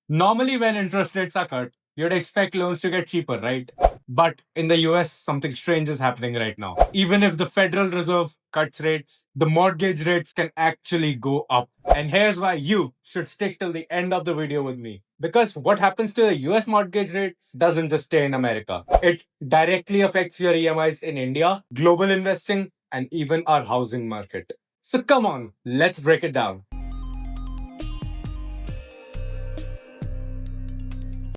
Normally, when interest rates are cut, you'd expect loans to get cheaper, right? But in the US, something strange is happening right now. Even if the Federal Reserve cuts rates, the mortgage rates can actually go up. And here's why you should stick till the end of the video with me. Because what happens to the US mortgage rates doesn't just stay in America. It directly affects your EMIs in India, global investing, and even our housing market. So come on, let's break it down.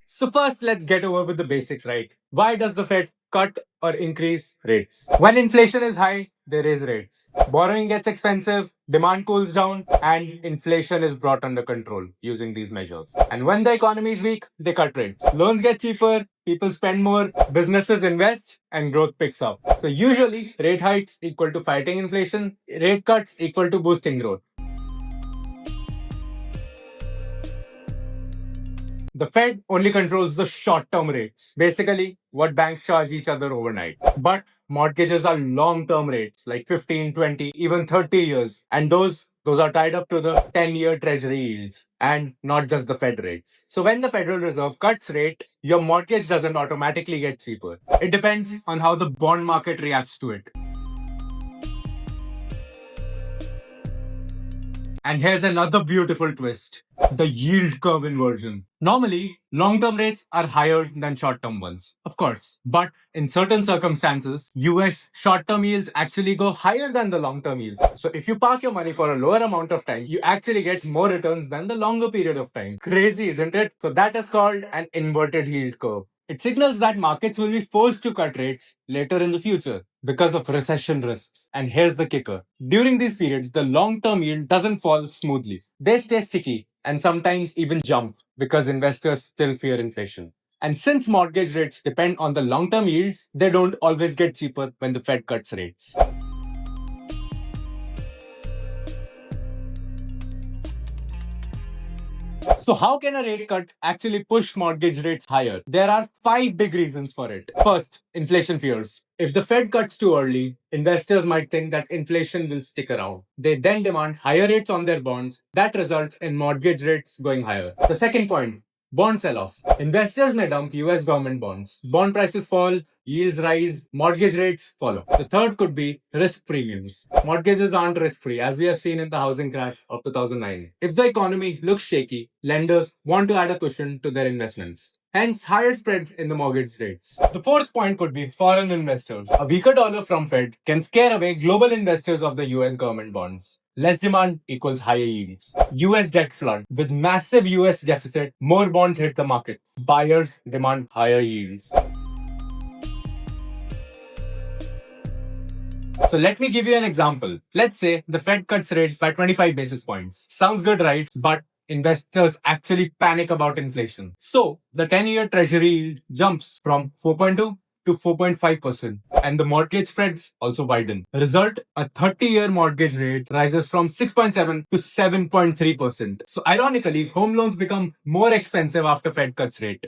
So first, let's get over with the basics, right? Why does the Fed cut or increase rates? When inflation is high, they raise rates. Borrowing gets expensive, demand cools down, and inflation is brought under control using these measures. And when the economy is weak, they cut rates. Loans get cheaper, people spend more, businesses invest, and growth picks up. So usually, rate hikes equal to fighting inflation, rate cuts equal to boosting growth. The Fed only controls the short term rates, basically, what banks charge each other overnight. But mortgages are long term rates, like 15, 20, even 30 years. And those are tied up to the 10-year treasury yields and not just the Fed rates. So when the Federal Reserve cuts rate, your mortgage doesn't automatically get cheaper. It depends on how the bond market reacts to it. And here's another beautiful twist, the yield curve inversion. Normally, long term rates are higher than short term ones, of course. But in certain circumstances, US short term yields actually go higher than the long term yields. So if you park your money for a lower amount of time, you actually get more returns than the longer period of time. Crazy, isn't it? So that is called an inverted yield curve. It signals that markets will be forced to cut rates later in the future because of recession risks. And here's the kicker. During these periods, the long-term yield doesn't fall smoothly. They stay sticky and sometimes even jump because investors still fear inflation. And since mortgage rates depend on the long-term yields, they don't always get cheaper when the Fed cuts rates. So how can a rate cut actually push mortgage rates higher? There are 5 big reasons for it. First, inflation fears. If the Fed cuts too early, investors might think that inflation will stick around. They then demand higher rates on their bonds. That results in mortgage rates going higher. The second point, bond sell-off. Investors may dump US government bonds. Bond prices fall, yields rise, mortgage rates follow. The third could be risk premiums. Mortgages aren't risk-free, as we have seen in the housing crash of 2009. If the economy looks shaky, lenders want to add a cushion to their investments. Hence, higher spreads in the mortgage rates. The fourth point could be foreign investors. A weaker dollar from Fed can scare away global investors of the US government bonds. Less demand equals higher yields. US debt flood. With massive US deficit, more bonds hit the market. Buyers demand higher yields. So let me give you an example. Let's say the Fed cuts rate by 25 basis points. Sounds good, right? But investors actually panic about inflation. So the 10-year treasury yield jumps from 4.2 to 4.5%, and the mortgage spreads also widen. Result, a 30-year mortgage rate rises from 6.7 to 7.3%. So ironically, home loans become more expensive after Fed cuts rate.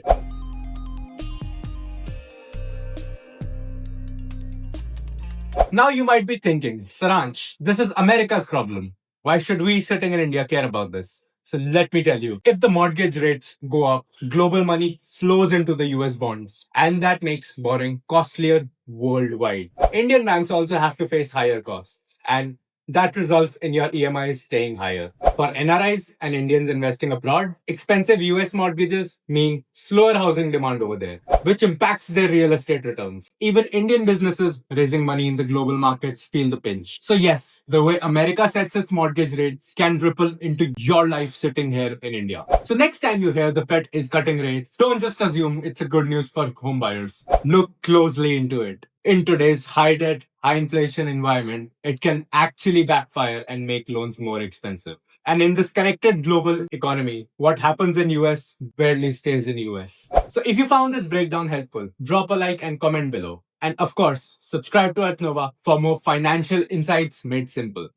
Now you might be thinking, Saransh, this is America's problem. Why should we sitting in India care about this? So let me tell you, if the mortgage rates go up, global money flows into the US bonds, and that makes borrowing costlier worldwide. Indian banks also have to face higher costs, and that results in your EMIs staying higher. For NRIs and Indians investing abroad, expensive US mortgages mean slower housing demand over there, which impacts their real estate returns. Even Indian businesses raising money in the global markets feel the pinch. So yes, the way America sets its mortgage rates can ripple into your life sitting here in India. So next time you hear the Fed is cutting rates, don't just assume it's a good news for home buyers. Look closely into it. In today's high debt, high inflation environment, it can actually backfire and make loans more expensive. And in this connected global economy, what happens in US barely stays in US. So if you found this breakdown helpful, drop a like and comment below. And of course, subscribe to ArthNova for more financial insights made simple.